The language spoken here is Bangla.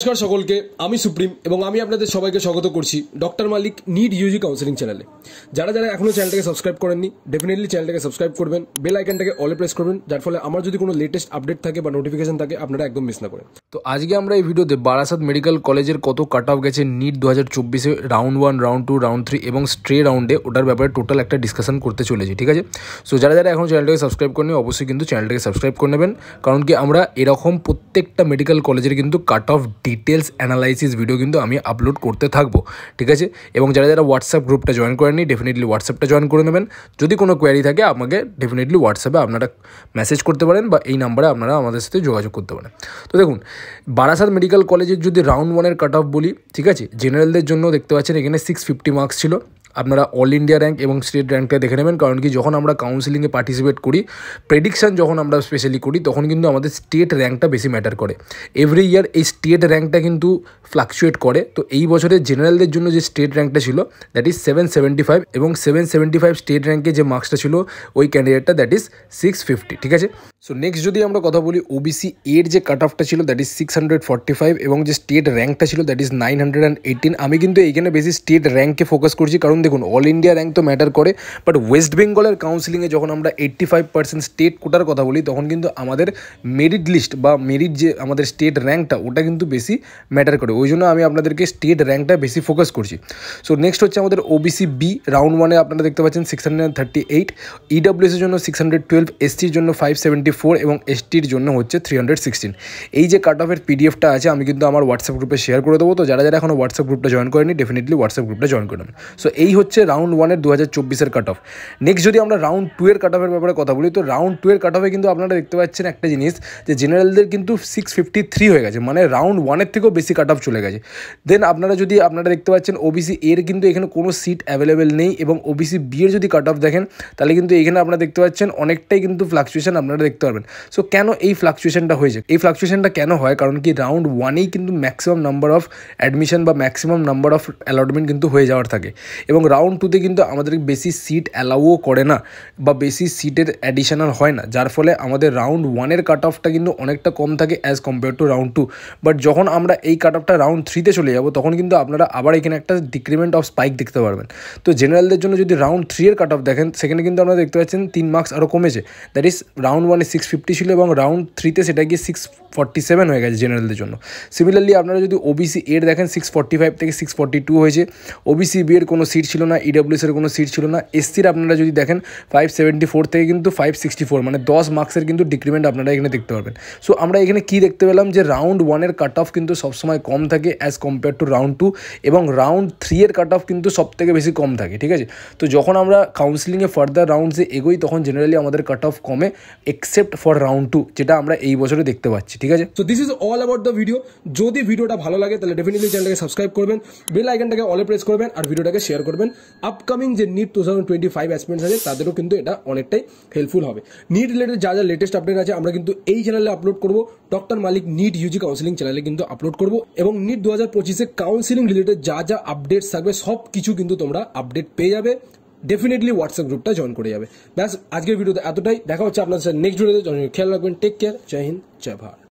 নমস্কার সকলকে, আমি সুপ্রিম এবং আমি আপনাদের সবাইকে স্বাগত করছি ডক্টর মালিক নিট ইউজি কাউন্সেলিং চ্যানেলে। যারা যারা এখনো চ্যানেলটাকে সাবস্ক্রাইব করেননি, ডেফিনেটলি চ্যানেলটাকে সাবস্ক্রাইব করবেন, বেল আইকনটাকে অলে প্রেস করবেন, যার ফলে আমার যদি কোনো লেটেস্ট আপডেট থাকে বা নোটিফিকেশন থাকে আপনারা একদম মিস না করেন। তো আজকে আমরা এই ভিডিওতে বারাসাত মেডিকেল কলেজের কত কাট অফ গেছে নিট 2024-এ রাউন্ড 1, রাউন্ড 2, রাউন্ড 3 এবং স্ট্রে রাউন্ডে, ওটার ব্যাপারে টোটাল একটা ডিসকাশন করতে চলেছি। ঠিক আছে, সো যারা যারা এখন চ্যানেলটাকে সাবস্ক্রাইব করেনি অবশ্যই কিন্তু চ্যানেলটাকে সাবস্ক্রাইব করে নেবেন, কারণ কি আমরা এরকম প্রত্যেকটা মেডিকেল কলেজের কিন্তু cut off details analysis video কিন্তু আমি আপলোড করতে থাকবো। ঠিক আছে, এবং যারা যারা হোয়াটসঅ্যাপ গ্রুপটা জয়েন করেননি ডেফিনেটলি হোয়াটসঅ্যাপটা জয়েন করে নেবেন। যদি কোনো কোয়ারি থাকে আমাকে ডেফিনেটলি হোয়াটসঅ্যাপে আপনারা মেসেজ করতে পারেন বা এই নাম্বারে আপনারা আমাদের সাথে যোগাযোগ করতে পারেন। তো দেখুন, বারাসাত মেডিকেল কলেজের যদি রাউন্ড 1-এর কাট অফ বলি, ঠিক আছে, জেনারেলদের জন্য দেখতে পাচ্ছেন এখানে 650 মার্কস ছিল। আপনারা অল ইন্ডিয়া র্যাঙ্ক এবং স্টেট র্যাঙ্কটা দেখে নেবেন, কারণ কি যখন আমরা কাউন্সিলিংয়ে পার্টিসিপেট করি, প্রেডিকশান যখন আমরা স্পেশালি করি, তখন কিন্তু আমাদের স্টেট র্যাঙ্কটা বেশি ম্যাটার করে। এভরি ইয়ার এই স্টেট র্যাঙ্কটা কিন্তু ফ্লাকচুয়েট করে। তো এই বছরে জেনারেলদের জন্য যে স্টেট র্যাঙ্কটা ছিল দ্যাট ইজ 775, এবং 775 স্টেট র্যাঙ্কে যে মার্কসটা ছিল ওই ক্যান্ডিডেটটা দ্যাট ইজ 650। ঠিক আছে, সো নেক্সট যদি আমরা কথা বলি ওবিসি এর যে কাট অফটা ছিল দ্যাট ইজ 645, এবং যে স্টেট র্যাঙ্কটা ছিল দ্যাট ইজ 918। আমি কিন্তু এইখানে বেশি স্টেট র্যাঙ্ককে ফোকাস করছি, কারণ দেখুন অল ইন্ডিয়া র্যাঙ্ক তো ম্যাটার করে, বাট ওয়েস্ট বেঙ্গলের কাউন্সিলিংয়ে যখন আমরা 85% স্টেট কোটার কথা বলি, তখন কিন্তু আমাদের মেরিট লিস্ট বা মেরিট যে আমাদের স্টেট র্যাঙ্কটা ওটা কিন্তু বেশি ম্যাটার করে। ওই জন্য আমি আপনাদেরকে স্টেট র্যাঙ্কটা বেশি ফোকাস করছি। সো নেক্সট হচ্ছে আমাদের ওবিসি বি রাউন্ড 1-এ আপনারা দেখতে পাচ্ছেন 638, ইডব্লিউএসের জন্য 612, এসসির জন্য 574 এবং এসটির জন্য হচ্ছে 316। এই যে কাট অফের পিডিএফটা আছে আমি কিন্তু আমার হোয়াটসঅ্যাপ গ্রুপে শেয়ার করে দেবো। তো যারা যারা এখনো হোয়াটসঅ্যাপ গ্রুপটা জয়েন করেনি ডেফিনেটলি হোয়াটসঅ্যাপ গ্রুপটা জয়েন করে নেবেন। সো এই হচ্ছে রাউন্ড 1-এর 2024-এর কাট অফ। নেক্সট যদি আমরা রাউন্ড 2-এর কাট অফের ব্যাপারে কথা বলি, তো রাউন্ড 2-এর কাট অফে কিন্তু আপনারা দেখতে পাচ্ছেন একটা জিনিস, যে জেনারেলদের কিন্তু 653 হয়ে গেছে, মানে রাউন্ড 1-এর থেকেও বেশি কাট অফ চলে গেছে। দেন আপনারা দেখতে পাচ্ছেন ওবিসি এর কিন্তু এখানে কোনো সিট অ্যাভেলেবেল নেই, এবং ওবিসি বি এর যদি কাট অফ দেখেন তাহলে কিন্তু এখানে আপনারা দেখতে পাচ্ছেন অনেকটাই কিন্তু ফ্লাকচুয়েশন আপনারা দেখতে পারবেন। সো কেন এই ফ্লাকচুয়েশনটা হয়েছে? এই ফ্লাকচুয়েশনটা কেন হয়? কারণ কি রাউন্ড 1-এই কিন্তু ম্যাক্সিমাম নাম্বার অফ অ্যাডমিশন বা ম্যাক্সিমাম নাম্বার অফ অ্যালটমেন্ট কিন্তু হয়ে যাওয়ার থাকে, এবং রাউন্ড 2-তে কিন্তু আমাদের বেশি সিট অ্যালাউও করে না বা বেশি সিটের অ্যাডিশনাল হয় না, যার ফলে আমাদের রাউন্ড 1-এর কাট অফটা কিন্তু অনেকটা কম থাকে as compare to round 2। But যখন আমরা এই কাট অফটা রাউন্ড 3-তে চলে যাব, তখন কিন্তু আপনারা আবার এখানে একটা ডিক্রিমেন্ট অফ স্পাইক দেখতে পারবেন। তো জেনারেলদের জন্য যদি রাউন্ড 3-এর কাট অফ দেখেন, সেখানে কিন্তু আপনারা দেখতে পাচ্ছেন 3 মার্কস আরও কমেছে। দ্যাট ইজ রাউন্ড 1-এ 650 ছিল এবং রাউন্ড 3-তে সেটা গিয়ে 647 হয়ে গেছে জেনারেলদের জন্য। সিমিলারলি আপনারা যদি ওবিসি এর দেখেন 645 থেকে 642 হয়েছে। ওবিসি বি এর কোনো সিট ছিল না, ইডব্লিউএসের কোনো সিট ছিল না। এসসির আপনারা যদি দেখেন 574 থেকে কিন্তু 564, মানে 10 মার্কসের কিন্তু ডিক্রিমেন্ট আপনারা এখানে দেখতে পারবেন। সো আমরা এখানে কি দেখতে পেলাম, যে রাউন্ড 1-এর কাট অফ কিন্তু সবসময় কম থাকে অ্যাজ কম্পেয়ার টু রাউন্ড 2, এবং রাউন্ড 3-এর কাট অফ কিন্তু সব থেকে বেশি কম থাকে। ঠিক আছে, তো যখন আমরা কাউন্সিলিংয়ে ফার্দার রাউন্ডসে এগোই তখন জেনারেলি আমাদের কাট অফ কমে, এক্সেপ্ট ফর রাউন্ড 2, যেটা আমরা এই বছরে দেখতে পাচ্ছি। ঠিক আছে, তো this is all about the video. যদি ভিডিওটা ভালো লাগে তাহলে ডেফিনেটলি চ্যানেলটাকে সাবস্ক্রাইব করবেন, বেল আইকনটাকে অলে প্রেস করবেন, আর ভিডিওটাকে শেয়ার করবেন। আপকামিং যে নিট 2025 অ্যাসপিরেন্টস আছে তাদেরও কিন্তু এটা অনেকটাই হেল্পফুল হবে। নিট রিলেটেড যা যা লেটেস্ট আপডেট আছে আমরা কিন্তু এই চ্যানেলে আপলোড করবো, ডক্টর মালিক নিট ইউজি কাউন্সিলিং চ্যানেলে কিন্তু আপলোড করবো, এবং নিট 2025-এ কাউন্সিলিং রিলেটেড যা যা আপডেটস থাকবে সব কিছু কিন্তু তোমরা আপডেট পেয়ে যাবে। ডেফিনেটলি হোয়াটসঅ্যাপ গ্রুপটা জয়েন করে যাবে। ব্যাস আজকের ভিডিওতে এতটাই। দেখা হচ্ছে আপনার সাথে নেক্সট ভিডিওতে। খেয়াল রাখবেন, টেক কেয়ার, জয় হিন্দ, জয় ভারত।